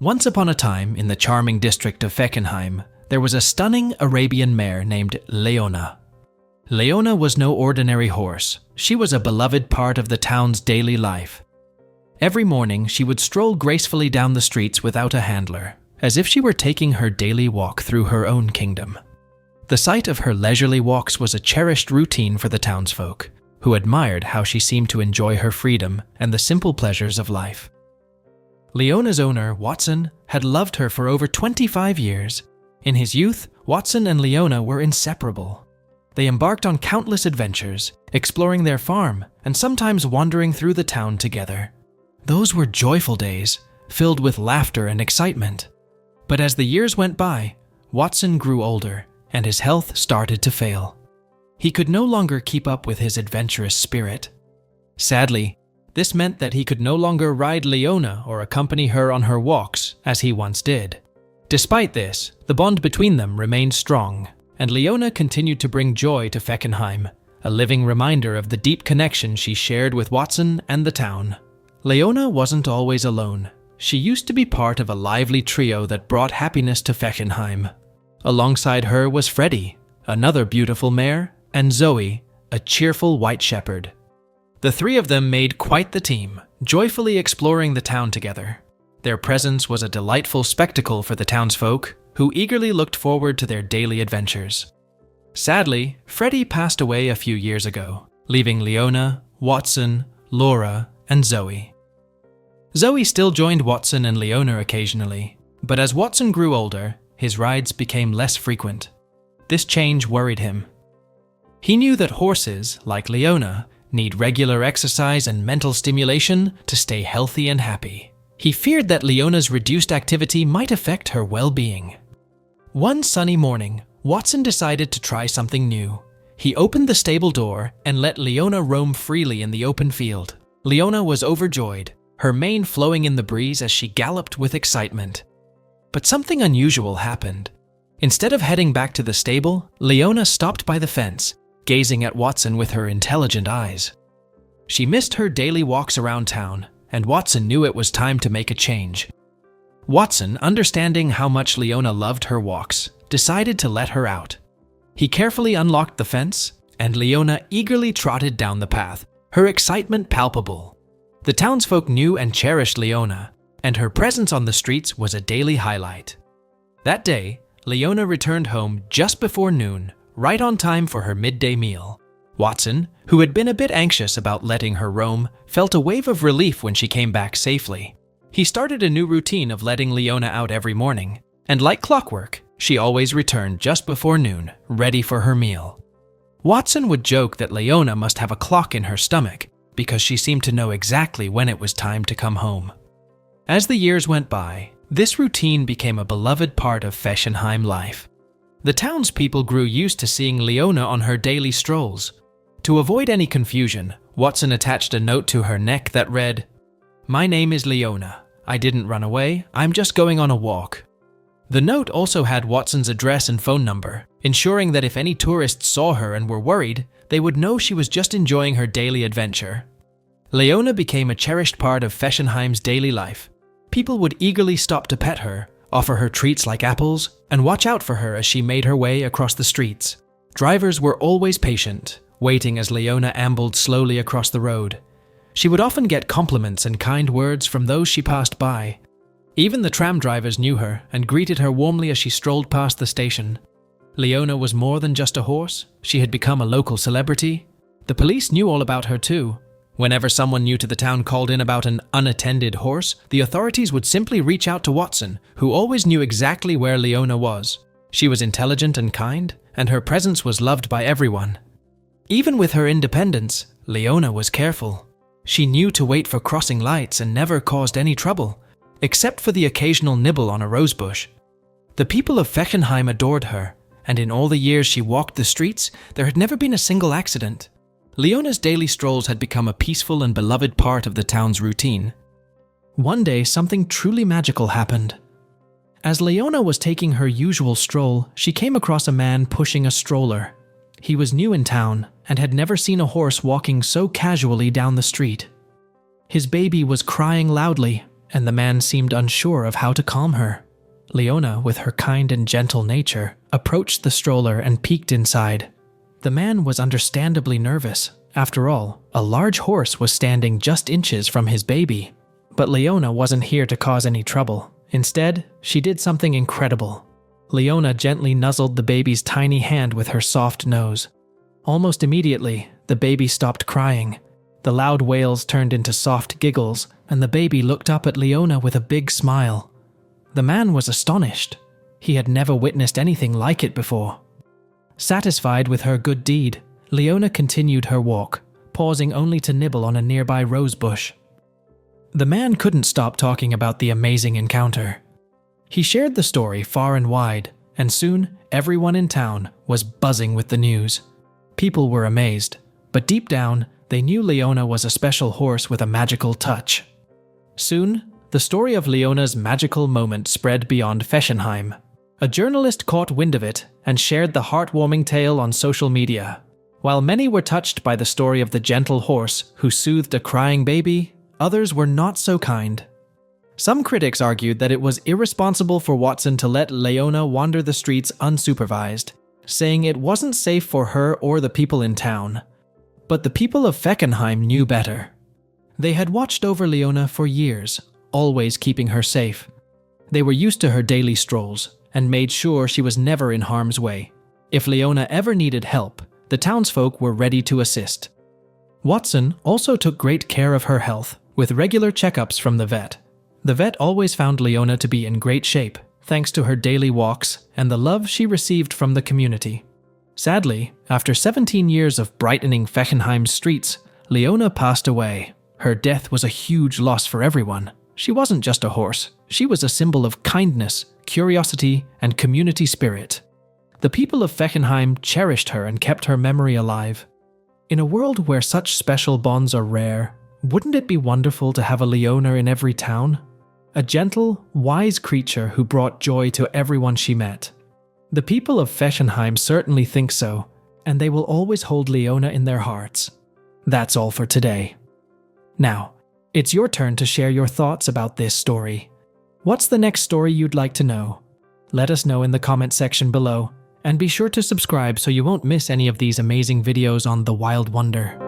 Once upon a time, in the charming district of Fechenheim, there was a stunning Arabian mare named Leona. Leona was no ordinary horse. She was a beloved part of the town's daily life. Every morning, she would stroll gracefully down the streets without a handler, as if she were taking her daily walk through her own kingdom. The sight of her leisurely walks was a cherished routine for the townsfolk, who admired how she seemed to enjoy her freedom and the simple pleasures of life. Leona's owner, Watson, had loved her for over 25 years. In his youth, Watson and Leona were inseparable. They embarked on countless adventures, exploring their farm and sometimes wandering through the town together. Those were joyful days, filled with laughter and excitement. But as the years went by, Watson grew older and his health started to fail. He could no longer keep up with his adventurous spirit. Sadly, this meant that he could no longer ride Leona or accompany her on her walks as he once did. Despite this, the bond between them remained strong, and Leona continued to bring joy to Fechenheim, a living reminder of the deep connection she shared with Watson and the town. Leona wasn't always alone. She used to be part of a lively trio that brought happiness to Fechenheim. Alongside her was Freddie, another beautiful mare, and Zoe, a cheerful white shepherd. The three of them made quite the team, joyfully exploring the town together. Their presence was a delightful spectacle for the townsfolk, who eagerly looked forward to their daily adventures. Sadly, Freddie passed away a few years ago, leaving Leona, Watson, Laura, and Zoe. Zoe still joined Watson and Leona occasionally, but as Watson grew older, his rides became less frequent. This change worried him. He knew that horses, like Leona, need regular exercise and mental stimulation to stay healthy and happy. He feared that Leona's reduced activity might affect her well-being. One sunny morning, Watson decided to try something new. He opened the stable door and let Leona roam freely in the open field. Leona was overjoyed, her mane flowing in the breeze as she galloped with excitement. But something unusual happened. Instead of heading back to the stable, Leona stopped by the fence, gazing at Watson with her intelligent eyes. She missed her daily walks around town, and Watson knew it was time to make a change. Watson, understanding how much Leona loved her walks, decided to let her out. He carefully unlocked the fence, and Leona eagerly trotted down the path, her excitement palpable. The townsfolk knew and cherished Leona, and her presence on the streets was a daily highlight. That day, Leona returned home just before noon, right on time for her midday meal. Watson, who had been a bit anxious about letting her roam, felt a wave of relief when she came back safely. He started a new routine of letting Leona out every morning, and like clockwork, she always returned just before noon, ready for her meal. Watson would joke that Leona must have a clock in her stomach because she seemed to know exactly when it was time to come home. As the years went by, this routine became a beloved part of Fechenheim life. The townspeople grew used to seeing Leona on her daily strolls. To avoid any confusion, Watson attached a note to her neck that read, "My name is Leona. I didn't run away, I'm just going on a walk." The note also had Watson's address and phone number, ensuring that if any tourists saw her and were worried, they would know she was just enjoying her daily adventure. Leona became a cherished part of Fechenheim's daily life. People would eagerly stop to pet her, offer her treats like apples, and watch out for her as she made her way across the streets. Drivers were always patient, waiting as Leona ambled slowly across the road. She would often get compliments and kind words from those she passed by. Even the tram drivers knew her and greeted her warmly as she strolled past the station. Leona was more than just a horse. She had become a local celebrity. The police knew all about her too. Whenever someone new to the town called in about an unattended horse, the authorities would simply reach out to Watson, who always knew exactly where Leona was. She was intelligent and kind, and her presence was loved by everyone. Even with her independence, Leona was careful. She knew to wait for crossing lights and never caused any trouble, except for the occasional nibble on a rosebush. The people of Fechenheim adored her, and in all the years she walked the streets, there had never been a single accident. Leona's daily strolls had become a peaceful and beloved part of the town's routine. One day, something truly magical happened. As Leona was taking her usual stroll, she came across a man pushing a stroller. He was new in town and had never seen a horse walking so casually down the street. His baby was crying loudly, and the man seemed unsure of how to calm her. Leona, with her kind and gentle nature, approached the stroller and peeked inside. The man was understandably nervous. After all, a large horse was standing just inches from his baby. But Leona wasn't here to cause any trouble. Instead, she did something incredible. Leona gently nuzzled the baby's tiny hand with her soft nose. Almost immediately, the baby stopped crying. The loud wails turned into soft giggles, and the baby looked up at Leona with a big smile. The man was astonished. He had never witnessed anything like it before. Satisfied with her good deed, Leona continued her walk, pausing only to nibble on a nearby rose bush. The man couldn't stop talking about the amazing encounter. He shared the story far and wide, and soon everyone in town was buzzing with the news. People were amazed, but deep down, they knew Leona was a special horse with a magical touch. Soon, the story of Leona's magical moment spread beyond Fechenheim. A journalist caught wind of it and shared the heartwarming tale on social media. While many were touched by the story of the gentle horse who soothed a crying baby, others were not so kind. Some critics argued that it was irresponsible for Watson to let Leona wander the streets unsupervised, saying it wasn't safe for her or the people in town. But the people of Fechenheim knew better. They had watched over Leona for years, always keeping her safe. They were used to her daily strolls and made sure she was never in harm's way. If Leona ever needed help, the townsfolk were ready to assist. Watson also took great care of her health, with regular checkups from the vet. The vet always found Leona to be in great shape, thanks to her daily walks and the love she received from the community. Sadly, after 17 years of brightening Fechenheim's streets, Leona passed away. Her death was a huge loss for everyone. She wasn't just a horse. She was a symbol of kindness, curiosity, and community spirit. The people of Fechenheim cherished her and kept her memory alive. In a world where such special bonds are rare, wouldn't it be wonderful to have a Leona in every town? A gentle, wise creature who brought joy to everyone she met. The people of Fechenheim certainly think so, and they will always hold Leona in their hearts. That's all for today. Now, it's your turn to share your thoughts about this story. What's the next story you'd like to know? Let us know in the comment section below, and be sure to subscribe so you won't miss any of these amazing videos on the Wild Wonder.